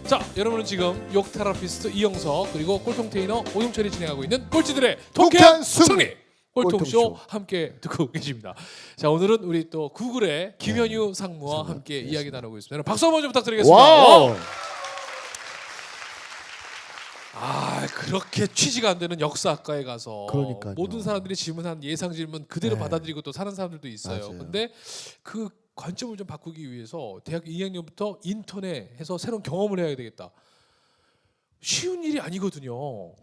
자, 여러분은 지금 욕 테라피스트 이영석 그리고 꼴통 테이너 오용철이 진행하고 있는 꼴찌들의 통쾌한 승리 꼴통쇼 함께 듣고 계십니다. 자, 오늘은 우리 또 구글의 김현유 상무와 함께 이야기 나누고 있습니다. 여러분 박수 한번 좀 부탁드리겠습니다. 와우. 아, 그렇게 취지가 안 되는 역사학과에 가서 그러니까요. 모든 사람들이 질문한 예상 질문 그대로 네. 받아들이고 또 사는 사람들도 있어요. 맞아요. 근데 그 관점을 좀 바꾸기 위해서 대학교 2학년부터 인턴에 해서 새로운 경험을 해야 되겠다. 쉬운 일이 아니거든요.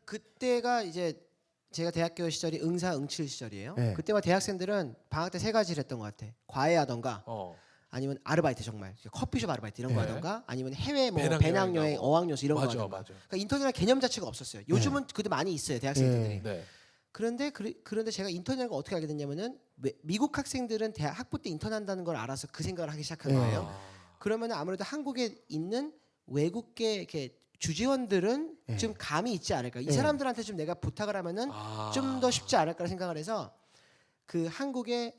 그때가 이제 제가 대학교 시절이 응사응칠 시절이에요. 네. 그때만 대학생들은 방학 때 세 가지를 했던 것 같아. 과외하던가 어. 아니면 아르바이트 정말 커피숍 아르바이트 이런 거 네. 하던가 아니면 해외 뭐 배낭여행 배낭여행, 가고. 어학연수 이런 거 맞아, 하던가. 맞아. 그러니까 인턴이라는 개념 자체가 없었어요. 요즘은 그래도 많이 있어요 대학생들이. 네. 그런데 제가 인턴이라는 걸 어떻게 알게 됐냐면은 미국 학생들은 대학 학부 때 인턴한다는 걸 알아서 그 생각을 하기 시작한 네. 거예요. 그러면 아무래도 한국에 있는 외국계 이렇게 주재원들은 네. 좀 감이 있지 않을까. 이 네. 사람들한테 좀 내가 부탁을 하면은 좀 더 쉽지 않을까 생각을 해서 그 한국의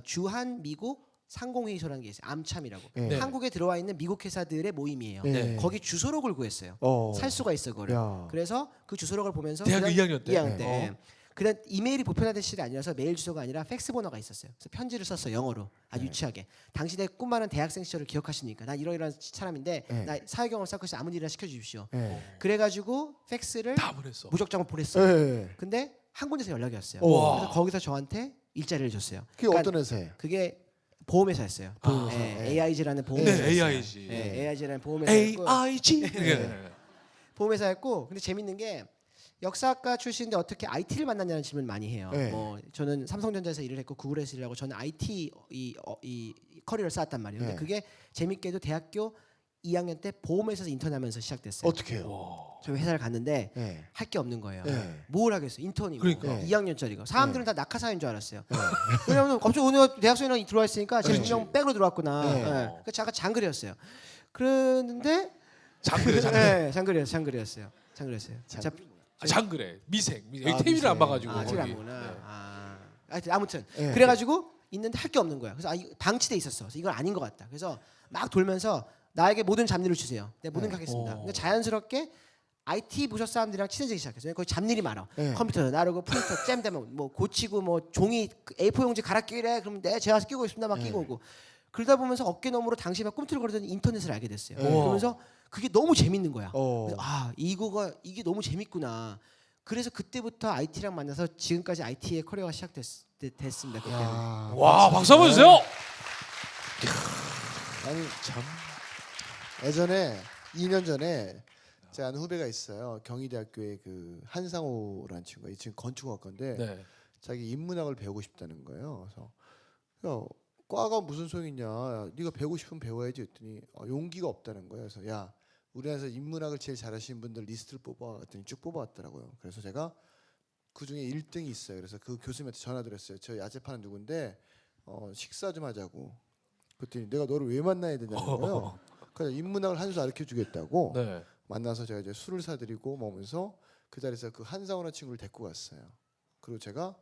주한 미국 상공회의소라는 게 있어요. 암참이라고. 네. 한국에 들어와 있는 미국 회사들의 모임이에요. 네. 거기 주소록을 구했어요. 살 수가 있어 그거를. 야. 그래서 그 주소록을 보면서 대학교 그다음 2학년 때? 2학년 때. 네. 그다음 이메일이 보편화된 시절이 아니라서 메일 주소가 아니라 팩스 번호가 있었어요. 그래서 편지를 썼어 영어로 아주 유치하게. 당신의 꿈많은 대학생 시절을 기억하시니까 나 이러이러한 사람인데 네. 나 사회경험을 쌓고 있어 아무 일이나 시켜주십시오. 네. 그래가지고 팩스를 다 보냈어. 무적장을 보냈어요. 네. 근데 한 군데서 연락이 왔어요. 우와. 그래서 거기서 저한테 일자리를 줬어요. 그게 어떤 회사예요? 그게 보험회사였어요. 보험회사. 네, AIG라는 보험회사였어요. 네, AIG. 네, AIG라는 보험회사였고 AIG. 보험회사였고 근데 재밌는 게 역사학과 출신인데 어떻게 IT를 만났냐는 질문 많이 해요. 네. 뭐 저는 삼성전자에서 일을 했고 구글에서 일을 하고 저는 IT 이 커리어를 쌓았단 말이에요. 근데 네. 그게 재밌게도 대학교 2학년 때 보험회사에서 인턴하면서 시작됐어요. 어떻게 해요? 저 회사를 갔는데 네. 할 게 없는 거예요. 네. 뭘 하겠어요? 인턴이고 그러니까. 2학년짜리가 사람들은 다 낙하사인 줄 알았어요. 왜냐하면 갑자기 오늘 대학생이랑 들어와 있으니까 제 그렇지. 분명 백으로 들어왔구나. 네. 네. 그러니까 잠깐 장글이었어요. 그런데 장그래. 네, 장글이었어요. 자, 장그래. 미생. 아, 여기 TV를 안 미생. 봐가지고. TV를 안 거기. 보구나. 네. 하여튼 아무튼 네. 그래가지고 있는데 할 게 없는 거야. 그래서 방치돼 있었어. 그래서 이건 아닌 것 같다. 그래서 막 돌면서 나에게 모든 잡일을 주세요. 내가 모든 게 하겠습니다. 근데 자연스럽게 IT 부서 사람들이랑 친해지기 시작했어요. 거기 잡일이 많아. 네. 컴퓨터 나르고 프린터 잼되면 뭐 고치고 뭐 종이 A4 용지 갈아 끼래. 그럼 내 제가 끼고 있습니다. 막 끼고 오고. 그러다 보면서 어깨 너머로 당시에 막 꿈틀거리던 인터넷을 알게 됐어요. 그러면서 그게 너무 재밌는 거야. 그래서 이게 너무 재밌구나. 그래서 그때부터 IT랑 만나서 지금까지 IT의 커리어가 시작됐습니다. 그때는. 와, 박수 한번 주세요. 아니 참 예전에 2년 전에 제가 아는 후배가 있어요. 경희대학교의 그 한상호라는 친구가 이 친구 건축학과인데 네. 자기 인문학을 배우고 싶다는 거예요. 그래서 야, 과가 무슨 소용이냐? 야, 네가 배우고 싶으면 배워야지 했더니 용기가 없다는 거예요. 그래서 야 우리나라에서 인문학을 제일 잘하시는 분들 리스트를 뽑아왔더니 쭉 뽑아왔더라고요. 그래서 제가 그 중에 1등이 있어요. 그래서 그 교수님한테 전화드렸어요. 저 야제파는 누군데 식사 좀 하자고. 그랬더니 내가 너를 왜 만나야 된다는 거예요. 그래서 인문학을 한 수 가르쳐 주겠다고 네. 만나서 제가 이제 술을 사드리고 먹으면서 그 자리에서 그 한상호라는 친구를 데리고 갔어요. 그리고 제가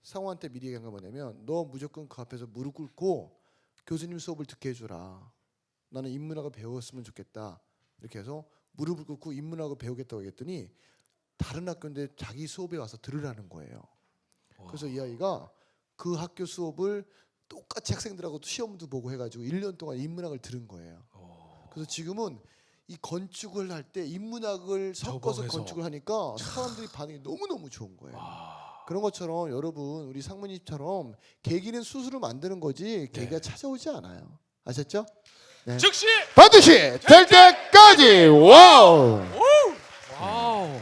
상호한테 미리 얘기한 건 뭐냐면 너 무조건 그 앞에서 무릎 꿇고 교수님 수업을 듣게 해주라. 나는 인문학을 배웠으면 좋겠다. 이렇게 해서 무릎을 꿇고 인문학을 배우겠다고 했더니 다른 학교인데 자기 수업에 와서 들으라는 거예요. 그래서 이 아이가 그 학교 수업을 똑같이 학생들하고 시험도 보고 해가지고 1년 동안 인문학을 들은 거예요. 그래서 지금은 이 건축을 할 때 인문학을 섞어서 적응해서. 건축을 하니까 사람들이 반응이 너무너무 좋은 거예요. 그런 것처럼 여러분 우리 상무님처럼 계기는 스스로 만드는 거지 계기가 찾아오지 않아요. 아셨죠? 네. 즉시. 반드시 될 때까지 와우. 와우.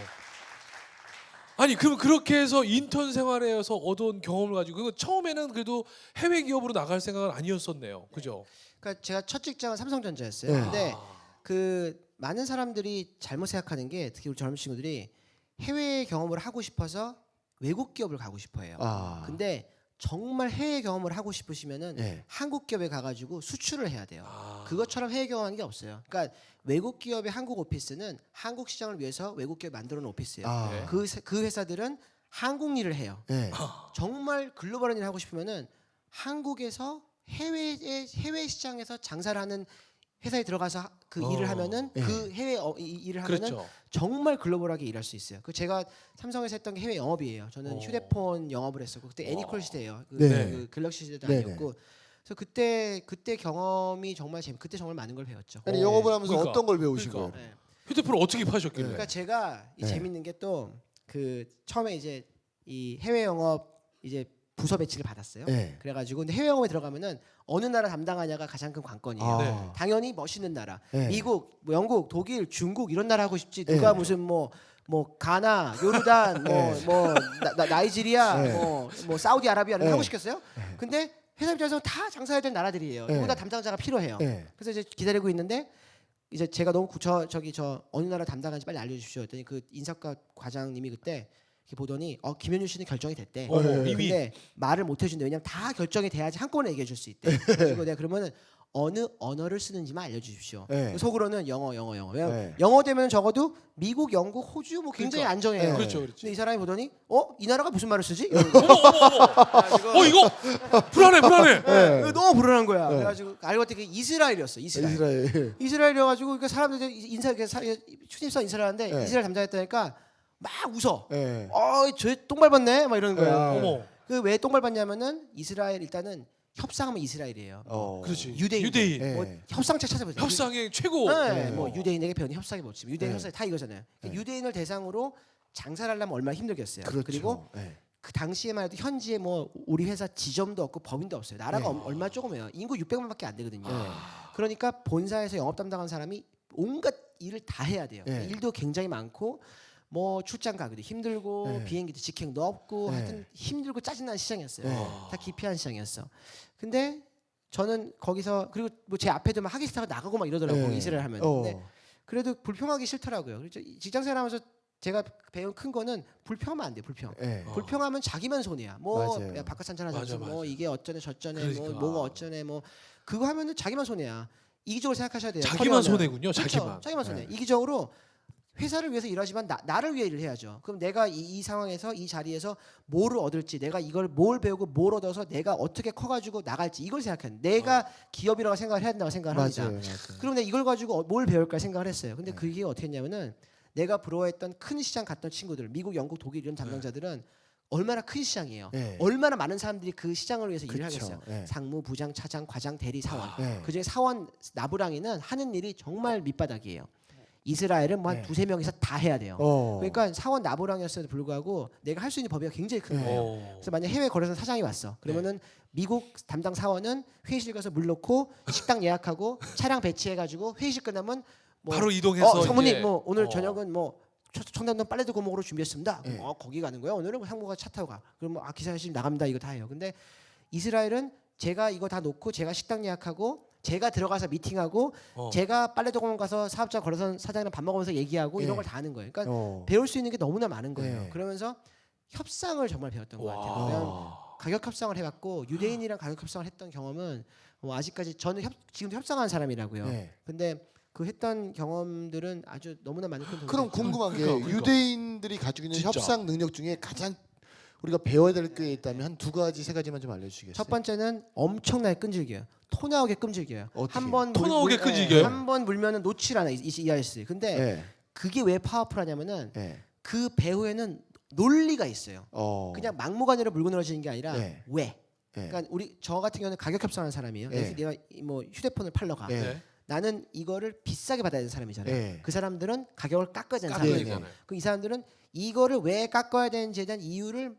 아니 그럼 그렇게 해서 인턴 생활에서 얻은 경험을 가지고 그거 처음에는 그래도 해외 기업으로 나갈 생각은 아니었었네요. 그죠? 그러니까 제가 첫 직장은 삼성전자였어요. 네. 근데 그 많은 사람들이 잘못 생각하는 게 특히 우리 젊은 친구들이 해외 경험을 하고 싶어서 외국 기업을 가고 싶어해요. 근데 정말 해외 경험을 하고 싶으시면은 네. 한국 기업에 가가지고 수출을 해야 돼요. 그것처럼 해외 경험하는 게 없어요. 그러니까 외국 기업의 한국 오피스는 한국 시장을 위해서 외국 기업 만들어 놓은 오피스예요. 네. 그 회사들은 한국 일을 해요. 네. 정말 글로벌한 일을 하고 싶으면은 한국에서 해외 시장에서 장사를 하는 회사에 들어가서 그 일을 하면은 예. 그 해외 일을 하면은 그렇죠. 정말 글로벌하게 일할 수 있어요. 그 제가 삼성에서 했던 게 해외 영업이에요. 저는 휴대폰 영업을 했었고 그때 애니콜 시대예요. 네. 그 갤럭시 시대도 네네. 아니었고. 그래서 그때 경험이 정말 그때 정말 많은 걸 배웠죠. 아니 영업을 하면서 그러니까. 어떤 걸 배우신 그러니까. 거예요? 네. 휴대폰을 어떻게 파셨길래? 그러니까 제가 이 네. 재밌는 게 또 그 처음에 이제 이 해외 영업 이제 부서 배치를 받았어요. 네. 그래가지고 근데 해외 영업에 들어가면은 어느 나라 담당하냐가 가장 큰 관건이에요. 아. 네. 당연히 멋있는 나라, 네. 미국, 뭐 영국, 독일, 중국 이런 나라 하고 싶지 누가 네. 무슨 뭐 가나, 요르단, 네. 나이지리아, 네. 뭐 사우디아라비아 이런 거 네. 하고 싶겠어요? 근데 회사 입장에서 다 장사해야 될 나라들이에요. 네. 누구나 담당자가 필요해요. 네. 그래서 이제 기다리고 있는데 이제 제가 너무 저 어느 나라 담당하는지 빨리 알려주십시오 했더니 그 인사과 과장님이 그때 이렇게 보더니 김현준 씨는 결정이 됐대. 어머, 네. 이미 근데 말을 못 해준대. 왜냐면 다 결정이 돼야지 한꺼번에 얘기해 줄 수 있대. 그리고 내가 그러면은 어느 언어를 쓰는지만 알려주십시오. 네. 속으로는 영어. 왜냐면 네. 영어 되면 적어도 미국, 영국, 호주 뭐 굉장히 그러니까. 안정해요. 네. 그렇죠, 그렇지. 근데 이 사람이 보더니 이 나라가 무슨 말을 쓰지? 어머. 이거 불안해. 네. 너무 불안한 거야. 네. 그래가지고 알고 봤더니 그게 이스라엘이었어. 이스라엘. 이스라엘. 그 사람들이 신입사 인사를 하는데 네. 이스라엘 담당했다니까 막 웃어. 네. 쟤똥 밟았네 막 이러는 거야. 네. 어머. 그 왜 똥 밟았냐면은 이스라엘 일단은 협상하면 이스라엘이에요. 그렇지. 유대인. 네. 뭐 협상책 찾아보세요. 협상의 최고. 네, 네. 뭐 유대인에게 배우는 협상이 뭐지? 유대인 네. 협상이 다 이거잖아요. 네. 유대인을 대상으로 장사를 하려면 얼마나 힘들겠어요. 그렇죠. 그리고 네. 그 당시에만 해도 현지에 뭐 우리 회사 지점도 없고 법인도 없어요. 나라가 네. 얼마 조금해요. 인구 600만밖에 안 되거든요. 네. 그러니까 본사에서 영업 담당한 사람이 온갖 일을 다 해야 돼요. 네. 일도 굉장히 많고 뭐 출장 가기도 힘들고 네. 비행기도 직행도 없고 네. 하여튼 힘들고 짜증나는 시장이었어요. 네. 다 기피한 시장이었어. 근데 저는 거기서 그리고 뭐 제 앞에도 막 하기스타가 나가고 막 이러더라고요. 네. 이스라엘 하면. 근데 그래도 불평하기 싫더라고요. 그래서 직장생활하면서 제가 배운 큰 거는 불평하면 안 돼. 불평. 네. 불평하면 자기만 손해야. 뭐 맞아요. 야, 바깥 산천하 맞아, 뭐 맞아. 이게 어쩌네 저쩌네 그러니까. 뭐가 어쩌네 뭐 그거 하면은 자기만 손해야. 이기적으로 생각하셔야 돼요. 자기만 커리어는. 손해군요. 그렇죠. 자기만. 손해. 네. 이기적으로 회사를 위해서 일하지만 나를 위해 일을 해야죠. 그럼 내가 이 상황에서 이 자리에서 뭐를 얻을지, 내가 이걸 뭘 배우고 뭘 얻어서 내가 어떻게 커가지고 나갈지 이걸 생각해요. 내가 기업이라고 생각을 해야 된다고 생각을 합니다. 맞아요. 그럼 내가 이걸 가지고 뭘 배울까 생각을 했어요. 근데 네. 그게 어떻게 했냐면은 내가 부러워했던 큰 시장 갔던 친구들, 미국, 영국, 독일 이런 담당자들은 얼마나 큰 시장이에요. 네. 얼마나 많은 사람들이 그 시장을 위해서 일을 그쵸. 하겠어요. 네. 상무, 부장, 차장, 과장, 대리, 사원. 네. 그중에 사원 나부랑이는 하는 일이 정말 밑바닥이에요. 이스라엘은 뭐 한 네. 두세 명이서 다 해야 돼요. 어. 그러니까 사원 나부랑이었음에도 불구하고 내가 할 수 있는 범위가 굉장히 큰 거예요. 그래서 만약 해외 거래소 사장이 왔어. 그러면은 미국 담당 사원은 회의실 가서 물 넣고 식당 예약하고 차량 배치해가지고 회의실 끝나면 뭐 바로 이동해서 사모님 이제, 뭐 오늘 저녁은 뭐 청담동 빨래도 고목으로 준비했습니다. 네. 거기 가는 거야. 오늘은 상무가 차 타고 가. 그러면 기사님 나갑니다. 이거 다 해요. 근데 이스라엘은 제가 이거 다 놓고 제가 식당 예약하고 제가 들어가서 미팅하고 제가 빨래도 고목 가서 사업자 거래소 사장이랑 밥 먹으면서 얘기하고 이런 네. 걸 다 하는 거예요. 그러니까 어. 배울 수 있는 게 너무나 많은 거예요. 네. 그러면서 협상을 정말 배웠던 것 같아요. 그냥 가격 협상을 해봤고 유대인이랑 가격 협상을 했던 경험은 뭐 아직까지 저는 지금도 협상하는 사람이라고요. 네. 근데 그 했던 경험들은 아주 너무나 많은 큰 도움이 그럼 됐죠. 궁금한 게 그러니까. 유대인들이 가지고 있는 진짜. 협상 능력 중에 가장 우리가 배워야 될 게 있다면 한 두 가지 세 가지만 좀 알려주시겠어요? 첫 번째는 엄청나게 끈질겨요. 토 나오게 끈질겨요. 어떻게? 한번 토 나오게 끈질겨요? 한번 물면은 놓질 않아 이아이스. 근데 네. 그게 왜 파워풀하냐면은 네. 그 배후에는 논리가 있어요. 그냥 그냥 막무가내로 물고 늘어지는 게 아니라 네. 왜? 네. 그러니까 저 같은 경우는 가격 협상하는 사람이에요. 네. 내가 뭐 휴대폰을 팔러 가. 네. 네. 나는 이거를 비싸게 받아야 되는 사람이잖아요. 네. 그 사람들은 가격을 깎아야 되는 깎아야 사람이에요. 되잖아요. 그럼 이 사람들은 이거를 왜 깎아야 되는지에 대한 이유를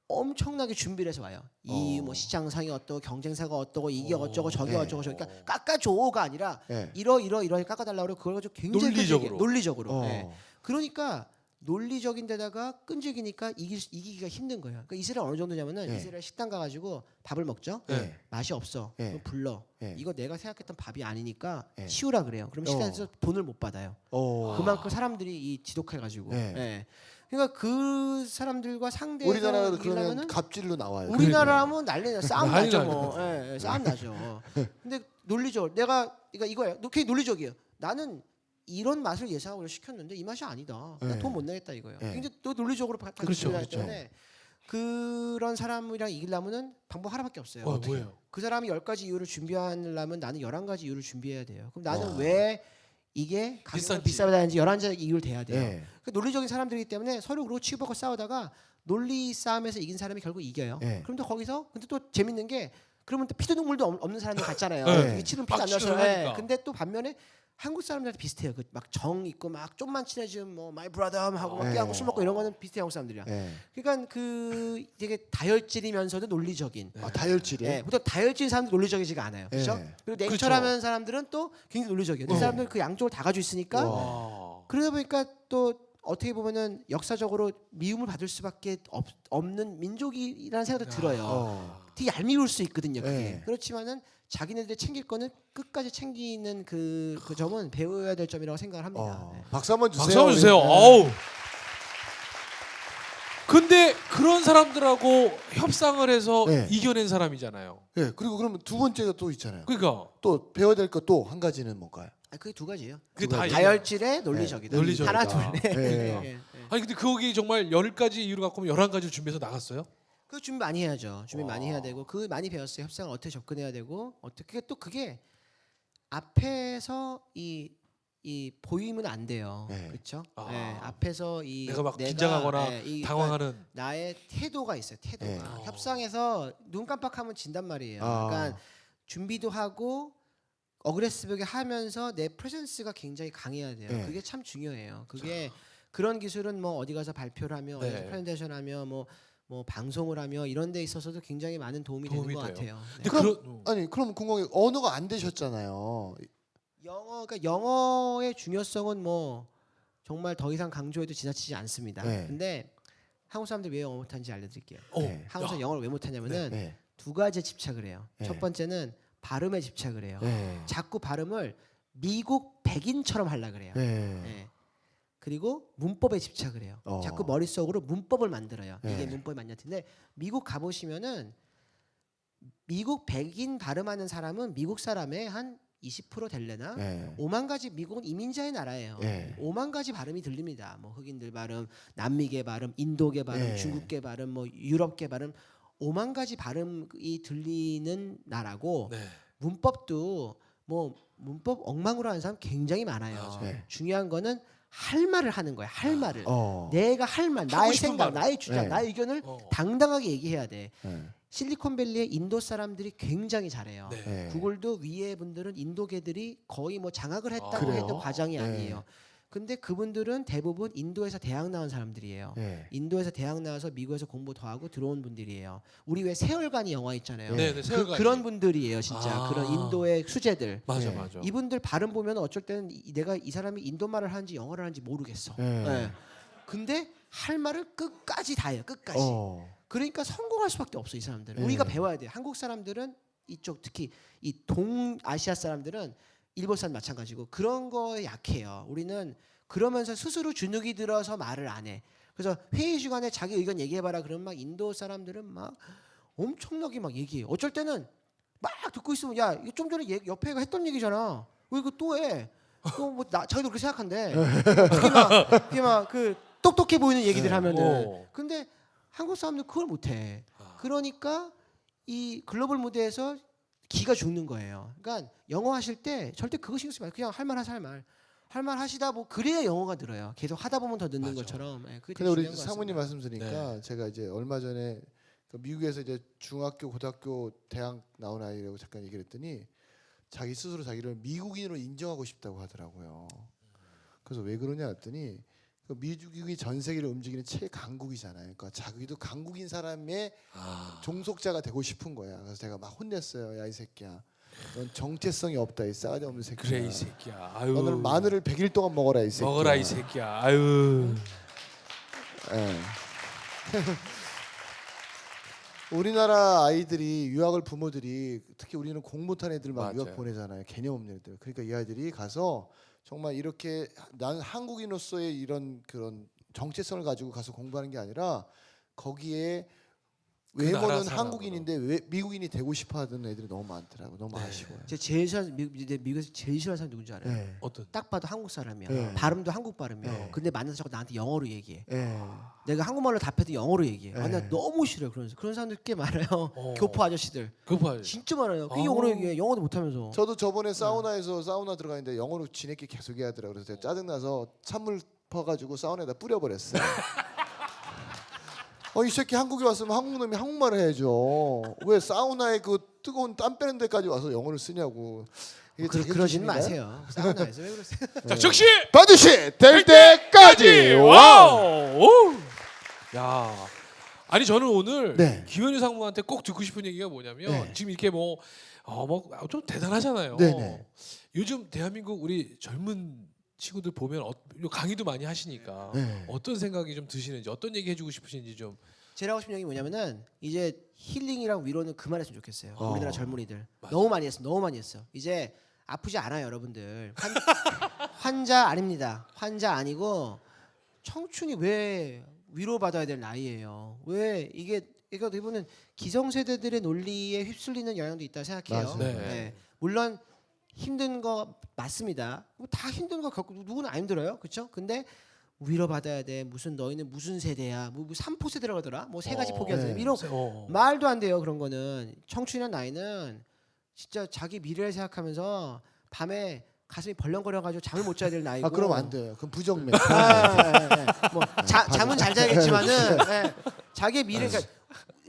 엄청나게 준비를 해서 와요. 이 뭐 시장상이 어떠고 경쟁사가 어떠고 이게 어쩌고 저게 네. 어쩌고 저게 그러니까 깎아줘가 아니라 네. 이러이러하게 깎아달라고 그러고 그걸 가지고 굉장히 논리적으로. 끈질겨요. 논리적으로. 어. 네. 그러니까 논리적인 데다가 끈질기니까 이기기가 힘든 거예요. 그러니까 이스라엘 어느 정도냐면은 네. 이스라엘 식당 가가지고 밥을 먹죠. 네. 맛이 없어. 네. 그럼 불러. 네. 이거 내가 생각했던 밥이 아니니까 네. 치우라 그래요. 그럼 식당에서 돈을 못 받아요. 그만큼 사람들이 이 지독해가지고. 네. 네. 그러니까 그 사람들과 상대해서 우리나라 그러면 이기려면은 갑질로 나와요. 우리나라 하면 난리 나 싸움 난리 나죠 나죠. 뭐. 예, 싸움 나죠. 근데 논리적. 내가 그러니까 이거예요. 굉장히 논리적이에요. 나는 이런 맛을 예상하고 시켰는데 이 맛이 아니다. 나 네. 돈 못 내겠다 이거예요. 네. 굉장히 또 논리적으로 그렇죠, 판단을 그렇죠. 때문에 그런 사람이랑 이기려면은 방법 하나밖에 없어요. 뭐예요? 그 사람이 10가지 이유를 준비하려면 나는 11가지 이유를 준비해야 돼요. 그럼 나는 와. 왜 이게 가격이 비싼지. 비싸다는지 11가지 이유를 대야 돼요. 네. 그 논리적인 사람들이기 때문에 서로 그러고 치고받고 싸우다가 논리 싸움에서 이긴 사람이 결국 이겨요. 네. 그럼 또 거기서 근데 또 재밌는 게 그러면 또 피도 눈물도 없는 사람들 같잖아요. 네. 위치는 피도 안 막 나서. 치료하니까. 근데 또 반면에 한국 사람들한테 비슷해요. 그 막 정 있고 막 좀만 친해지면 뭐 마이 브라더 하고 막 네. 깨하고 술 먹고 이런 거는 비슷해 한국 사람들이야. 네. 그러니까 그 되게 다혈질이면서도 논리적인. 아, 다혈질이. 예, 보통 다혈질 사람들 논리적이지가 않아요. 그렇죠? 네. 그리고 냉철하면 사람들은 또 굉장히 논리적이에요. 그 사람들 그 양쪽을 다 가지고 있으니까 와. 그러다 보니까 또 어떻게 보면은 역사적으로 미움을 받을 수밖에 없는 민족이라는 생각도 들어요. 되게 얄미울 수 있거든요. 그게. 네. 그렇지만은 자기네들이 챙길 거는 끝까지 챙기는 그 점은 배워야 될 점이라고 생각을 합니다. 네. 박수 한번 주세요. 박수 한번 주세요. 네. 어우. 근데 그런 사람들하고 협상을 해서 네. 이겨낸 사람이잖아요. 네. 그리고 그러면 두 번째가 또 있잖아요. 그러니까 또 배워야 될 것 또 한 가지는 뭘까요? 그게 두 가지예요. 그게 다 다혈질의 논리적이다. 네, 논리적이다. 하나 둘 넷. 네. 아니 근데 거기 정말 10가지 이유를 갖고 하면 11가지를 준비해서 나갔어요? 그 준비 많이 해야죠. 준비 많이 와. 해야 되고 그 많이 배웠어요. 협상을 어떻게 접근해야 되고 어떻게 또 그게 앞에서 이 보이면 안 돼요. 네. 그렇죠? 아. 네, 앞에서 이 내가 막 긴장하거나 이 당황하는. 나의 태도가 있어요. 태도가 네. 협상에서 눈 깜빡하면 진단 말이에요. 아. 그러니까 준비도 하고 어그레시브하게 하면서 내 프레젠스가 굉장히 강해야 돼요. 네. 그게 참 중요해요. 그게 그런 기술은 뭐 어디 가서 발표를 하며 어디 가서 네. 프레젠테이션 하며 뭐 방송을 하며 이런 데 있어서도 굉장히 많은 도움이 되는 도움이 것 돼요. 같아요. 네. 근데 그럼 아니 그럼 궁금한 게 언어가 안 되셨잖아요. 그러니까 영어의 중요성은 뭐 정말 더 이상 강조해도 지나치지 않습니다. 네. 근데 한국 사람들 왜 영어 못하는지 알려드릴게요. 네. 한국 사람 영어를 왜 못하냐면은 네. 두 가지에 집착을 해요. 네. 첫 번째는 발음에 집착을 해요. 네. 자꾸 발음을 미국 백인처럼 하려 그래요. 네. 네. 그리고 문법에 집착을 해요. 자꾸 머릿속으로 문법을 만들어요. 네. 이게 문법이 맞냐 텐데 미국 가보시면은 미국 백인 발음하는 사람은 미국 사람의 한 20% 될래나 네. 5만 가지 미국은 이민자의 나라예요. 네. 5만 가지 발음이 들립니다. 뭐 흑인들 발음, 남미계 발음, 인도계 발음, 네. 중국계 발음, 뭐 유럽계 발음 5만 가지 발음이 들리는 나라고 네. 문법도 뭐 문법 엉망으로 하는 사람 굉장히 많아요. 맞아요. 네. 중요한 거는 할 말을 하는 거야. 할 말을. 어. 내가 할 말, 나의 싶은 생각, 말을. 나의 주장, 네. 나의 의견을 어. 당당하게 얘기해야 돼. 네. 실리콘밸리의 인도 사람들이 굉장히 잘해요. 네. 네. 구글도 위에 분들은 인도계들이 거의 뭐 장악을 했다고 그래요? 해도 과장이 네. 아니에요. 근데 그분들은 대부분 인도에서 대학 나온 사람들이에요. 네. 인도에서 대학 나와서 미국에서 공부 더 하고 들어온 분들이에요. 우리 왜 세월간이 영화 있잖아요. 네, 네, 세월간이. 그런 분들이에요, 진짜. 아. 그런 인도의 수재들. 맞아 네. 맞아. 이분들 발음 보면 어쩔 때는 내가 이 사람이 인도 말을 하는지 영어를 하는지 모르겠어. 네. 네. 근데 할 말을 끝까지 다 해요. 끝까지. 그러니까 성공할 수밖에 없어 이 사람들은. 네. 우리가 배워야 돼. 한국 사람들은 이쪽 특히 이 동아시아 사람들은 일본 사람 마찬가지고 그런 거에 약해요. 우리는 그러면서 스스로 주눅이 들어서 말을 안 해. 그래서 회의 시간에 자기 의견 얘기해봐라. 그러면 막 인도 사람들은 막 엄청나게 막 얘기해. 어쩔 때는 막 듣고 있으면 야 이거 좀 전에 옆에가 했던 얘기잖아. 왜 이거 또 해? 또뭐 자기도 그렇게 생각한대. 그게 막 그 똑똑해 보이는 얘기들 하면은. 어. 근데 한국 사람들 그걸 못해. 아. 그러니까 이 글로벌 무대에서 기가 죽는 거예요. 그러니까 영어 하실 때 절대 그거 신경 쓰지 말고 그냥 할 말 하세요. 할 말 하시다 뭐 그래야 영어가 늘어요. 계속 하다 보면 더 늦는 맞아. 것처럼. 예, 그게 되게 근데 우리 중요한 것 사모님 같습니다. 말씀 드리니까 제가 이제 얼마 전에 그 미국에서 이제 중학교, 고등학교, 대학 나온 아이라고 잠깐 얘기를 했더니 자기 스스로 자기를 미국인으로 인정하고 싶다고 하더라고요. 그래서 왜 그러냐 했더니 그 미국이 전 세계를 움직이는 최강국이잖아요. 그러니까 자기도 강국인 사람의 종속자가 되고 싶은 거야. 그래서 제가 막 혼냈어요. 야 이 새끼야. 넌 정체성이 없다. 이 싸가지 없는 새끼야. 그래 이 새끼야. 아유. 너는 마늘을 100일 동안 먹어라 이 새끼야. 먹어라 이 새끼야. 아유. 예. 우리나라 아이들이 유학을 부모들이 특히 우리는 공 못한 애들 막 유학 맞아요. 보내잖아요. 개념 없는 애들. 그러니까 이 아이들이 가서 정말 이렇게 나는 한국인으로서의 이런 그런 정체성을 가지고 가서 공부하는 게 아니라 거기에 외모는 나라 사람으로. 한국인인데 미국인이 되고 싶어하는 애들이 너무 많더라고. 너무 아쉬워요. 제가 제일 싫어하는 미국에서 제일 싫어하는 사람 누군지 알아요? 네. 어떤? 딱 봐도 한국 사람이야. 네. 발음도 한국 발음이야. 네. 근데 만나서 자꾸 나한테 영어로 얘기해. 네. 내가 한국말로 답해도 영어로 얘기해. 아, 네. 나 너무 싫어요. 그런 사람들 꽤 많아요. 어. 교포 아저씨들 그거 봐요. 진짜 많아요. 그 어. 영어로 얘기해. 영어도 못하면서. 저도 저번에 사우나에서 사우나 들어가는데 영어로 지네끼 계속 해야더라고요. 그래서 제가 짜증나서 찬물 퍼가지고 사우나에다 뿌려버렸어요. 이 새끼 한국에 왔으면 한국 놈이 한국말을 해야죠. 왜 사우나에 그 뜨거운 땀 빼는 데까지 와서 영어를 쓰냐고. 이게 자기 그러지는 뜻인가요? 마세요. 사우나에서 왜 그러세요? 자, 즉시 반드시 될 때까지. 와우. 오! 야. 아니 저는 오늘 네. 김현유 상무한테 꼭 듣고 싶은 얘기가 뭐냐면 네. 지금 이렇게 뭐 좀 대단하잖아요. 네네. 요즘 대한민국 우리 젊은 친구들 보면 강의도 많이 하시니까 네. 어떤 생각이 좀 드시는지 어떤 얘기 해주고 싶으신지 좀. 제일 하고 싶은 얘기 뭐냐면은 이제 힐링이랑 위로는 그만했으면 좋겠어요. 어. 우리나라 젊은이들 맞아. 너무 많이 했어. 너무 많이 했어. 이제 아프지 않아요, 여러분들. 환자 아닙니다. 환자 아니고 청춘이 왜 위로받아야 될 나이예요. 왜 이게 어떻게 보면 기성세대들의 논리에 휩쓸리는 영향도 있다 생각해요. 맞아요. 네. 물론 힘든 거 맞습니다. 뭐다 힘든 거 겪고 누구는 안 힘들어요, 그렇죠? 근데 위로받아야 돼. 무슨 너희는 무슨 세대야? 뭐 3포 세대라고 하더라. 뭐 세 가지 포기하세요. 네. 이런 어. 말도 안 돼요. 그런 거는 청춘이란 나이는 진짜 자기 미래를 생각하면서 밤에 가슴이 벌렁거려가지고 잠을 못 자야 될 나이고. 그럼 안 돼요. 그럼 부정맥. 뭐 잠은 잘 자야겠지만은 자기의 미래, 그러니까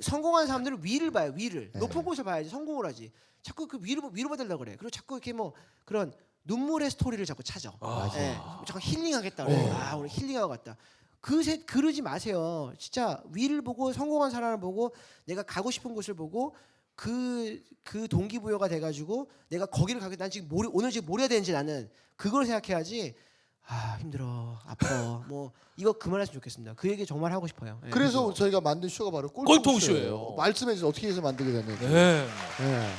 성공한 사람들은 위를 봐요. 위를 네. 높은 곳을 봐야지 성공을 하지. 자꾸 그 위로 받으려고 그래. 그리고 자꾸 이렇게 뭐 그런 눈물의 스토리를 자꾸 찾아. 맞아. 예, 자꾸 힐링하겠다. 그래. 네. 오늘 힐링하고 갔다. 그러지 마세요. 진짜 위를 보고 성공한 사람을 보고 내가 가고 싶은 곳을 보고 그 동기부여가 돼가지고 내가 거기를 가게. 난 지금 오늘 지금 뭘 해야 되는지 나는 그걸 생각해야지. 힘들어, 아파. 뭐 이거 그만했으면 좋겠습니다. 그 얘기 정말 하고 싶어요. 예. 그래서 저희가 만든 쇼가 바로 꼴통쇼예요. 꼴통쇼예요. 말씀해 주세요. 어떻게 해서 만들게 됐는지. 네. 네.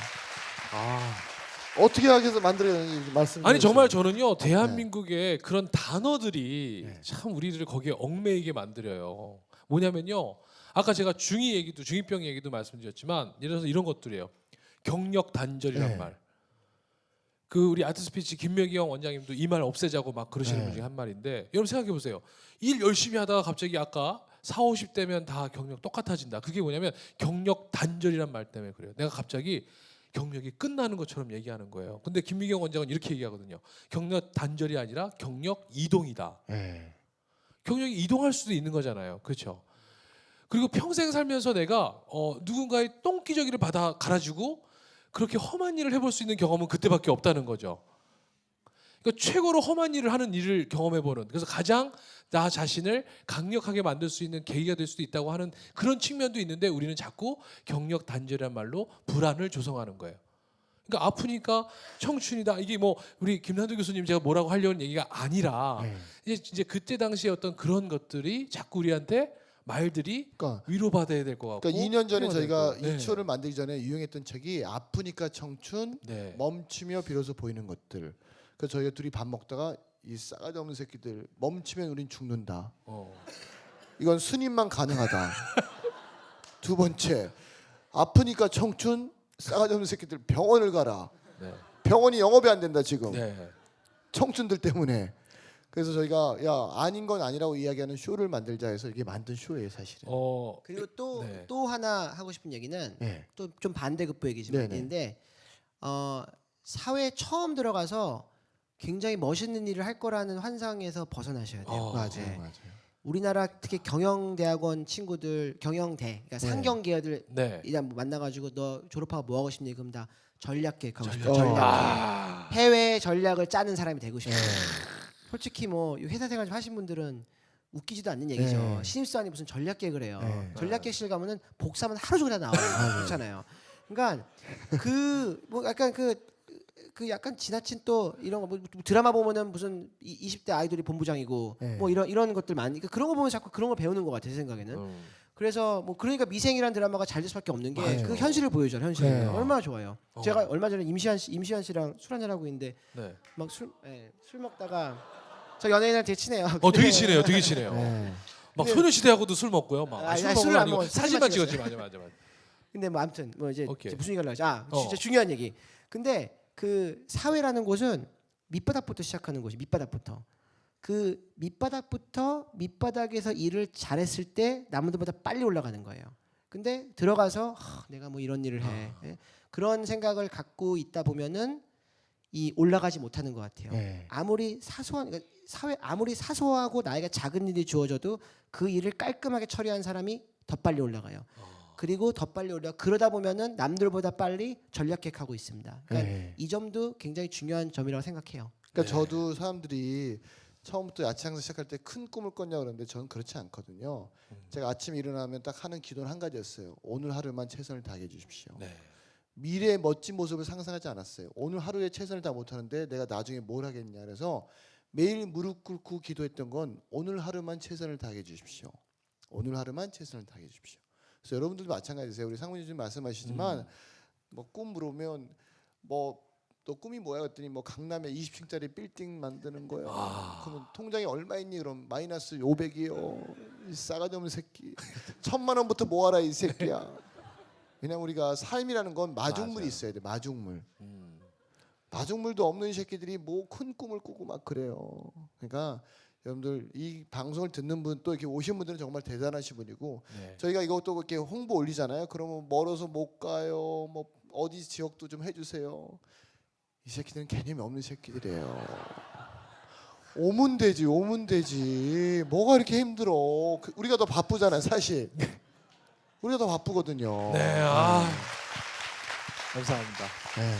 어떻게 하게 해서 만들게 됐는지 말씀. 아니 정말 저는요 대한민국의 그런 단어들이 네. 참 우리들을 거기에 얽매이게 만들어요. 뭐냐면요 아까 제가 중이병 얘기도 말씀드렸지만 예를 들어서 이런 것들이에요. 경력 단절이란 네. 말. 그 우리 아트스피치 김명희형 원장님도 이 말 없애자고 막 그러시는 네. 분 중에 한 말인데 여러분 생각해 보세요. 일 열심히 하다가 갑자기 아까 40, 50대면 다 경력 똑같아진다. 그게 뭐냐면 경력 단절이란 말 때문에 그래요. 내가 갑자기 경력이 끝나는 것처럼 얘기하는 거예요. 근데 김미경 원장은 이렇게 얘기하거든요. 경력 단절이 아니라 경력 이동이다. 네. 경력이 이동할 수도 있는 거잖아요. 그렇죠? 그리고 평생 살면서 내가 누군가의 똥기저귀를 받아 갈아주고 그렇게 험한 일을 해볼 수 있는 경험은 그때밖에 없다는 거죠. 그러니까 최고로 험한 일을 하는 일을 경험해보는, 그래서 가장 나 자신을 강력하게 만들 수 있는 계기가 될 수도 있다고 하는 그런 측면도 있는데 우리는 자꾸 경력 단절이란 말로 불안을 조성하는 거예요. 그러니까 아프니까 청춘이다. 이게 뭐 우리 김난도 교수님 제가 뭐라고 하려는 얘기가 아니라 네. 이제 그때 당시에 어떤 그런 것들이 자꾸 우리한테 말들이 그러니까 위로받아야 될 것 같고. 그러니까 2년 전에 필요가 저희가 될 것. 이 쇼를 만들기 전에 유행했던 책이 아프니까 청춘, 네. 멈추며 비로소 보이는 것들. 그래서 저희가 둘이 밥 먹다가 이 싸가지 없는 새끼들 멈추면 우린 죽는다. 이건 스님만 가능하다. 두 번째, 아프니까 청춘, 싸가지 없는 새끼들 병원을 가라. 네. 병원이 영업이 안 된다 지금. 네. 청춘들 때문에. 그래서 저희가 아닌 건 아니라고 이야기하는 쇼를 만들자 해서 이게 만든 쇼예요 사실은. 그리고 또 네. 하나 하고 싶은 얘기는 네. 또 좀 반대급부 얘기지만 네네. 있는데 사회에 처음 들어가서 굉장히 멋있는 일을 할 거라는 환상에서 벗어나셔야 돼요. 맞아요, 네. 맞아요. 우리나라 특히 경영대학원 친구들, 경영대, 그러니까 상경계열들 네. 일단 만나가지고 너 졸업하고 뭐 하고 싶니? 그럼 다 전략계획 하고 싶어. 전략. 전략. 아. 해외 전략을 짜는 사람이 되고 싶어. 네. 솔직히 뭐 회사 생활 좀 하신 분들은 웃기지도 않는 얘기죠. 네. 신입사원이 아니 무슨 전략계획을 해요. 네. 전략계획실 가면은 복사만 하루 종일 다 나와요. 그렇잖아요. 그러니까 그 뭐 약간 그 약간 지나친 또 이런 거 뭐 드라마 보면은 무슨 20대 아이돌이 본부장이고 네. 뭐 이런 것들 많이 그런 거 보면 자꾸 그런 걸 배우는 것 같아요. 제 생각에는. 그래서 뭐 그러니까 미생이라는 드라마가 잘 될 수밖에 없는 게 맞아요. 그 현실을 보여줘요. 현실. 네. 얼마나 좋아요. 어. 제가 얼마 전에 임시완 씨랑 술 한잔 하고 있는데 네. 막 술 먹다가 저 연예인한테 친해요. 되게 친해요. 되게 친해요. 네. 막 근데- 소녀시대하고도 술 먹고요. 막 아니, 술 아니, 먹은 술을 거 안 아니고 먹어요. 사진만 사진만 찍었지. 맞아. 근데 뭐 아무튼 뭐 이제 오케이. 무슨 얘기를 하지? 아 어. 진짜 중요한 얘기. 근데 그 사회라는 곳은 밑바닥부터 시작하는 곳이 밑바닥부터. 그 밑바닥에서 일을 잘했을 때 남들보다 빨리 올라가는 거예요. 근데 들어가서 내가 뭐 이런 일을 해. 예? 그런 생각을 갖고 있다 보면은 이 올라가지 못하는 것 같아요. 네. 아무리 사소한 그러니까 사회 아무리 사소하고 나에게 작은 일이 주어져도 그 일을 깔끔하게 처리한 사람이 더 빨리 올라가요. 그리고 더 빨리 그러다 보면은 남들보다 빨리 전략객하고 있습니다. 그러니까 네. 이 점도 굉장히 중요한 점이라고 생각해요. 그러니까 저도 사람들이 처음부터 야채 장사 시작할 때 큰 꿈을 꿨냐 그러는데 저는 그렇지 않거든요. 제가 아침에 일어나면 딱 하는 기도는 한 가지였어요. 오늘 하루만 최선을 다해 주십시오. 네. 미래의 멋진 모습을 상상하지 않았어요. 오늘 하루에 최선을 다 못하는데 내가 나중에 뭘 하겠냐. 그래서 매일 무릎 꿇고 기도했던 건 오늘 하루만 최선을 다해 주십시오. 오늘 하루만 최선을 다해 주십시오. 그래서 여러분들도 마찬가지세요. 우리 상무님 좀 말씀하시지만 뭐 꿈 물으면 뭐 너 꿈이 뭐야? 그랬더니 뭐 강남에 20층짜리 빌딩 만드는 거예요. 그러면 통장에 얼마 있니? 그럼 마이너스 500이요. 이 싸가지 없는 새끼. 1,000만 원부터 모아라 이 새끼야. 그냥 우리가 삶이라는 건 마중물이 맞아요. 있어야 돼. 마중물. 마중물도 없는 새끼들이 뭐 큰 꿈을 꾸고 막 그래요. 그러니까 여러분들 이 방송을 듣는 분 또 이렇게 오신 분들은 정말 대단하신 분이고 네. 저희가 이것도 이렇게 홍보 올리잖아요. 그러면 멀어서 못 가요. 뭐 어디 지역도 좀 해주세요. 이 새끼들은 개념이 없는 새끼들이에요. 오면 되지, 오면 되지. 뭐가 이렇게 힘들어? 우리가 더 바쁘잖아요, 사실. 우리가 더 바쁘거든요. 네. 감사합니다. 네.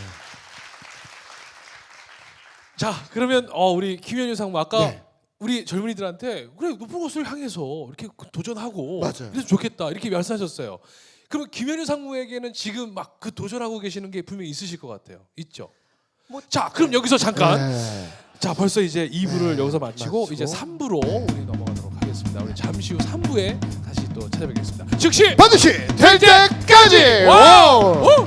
자, 그러면 우리 김현유 상무 아까 네. 우리 젊은이들한테 그래 높은 곳을 향해서 이렇게 도전하고 맞아요. 그래서 좋겠다 이렇게 말씀하셨어요. 그럼 김현유 상무에게는 지금 막 그 도전하고 계시는 게 분명히 있으실 것 같아요. 있죠? 자, 그럼 여기서 잠깐. 네. 자, 벌써 이제 2부를 네, 여기서 마치고 마치고. 이제 3부로 우리 넘어가도록 하겠습니다. 우리 잠시 후 3부에 다시 또 찾아뵙겠습니다. 즉시 반드시 될 때까지. 와우!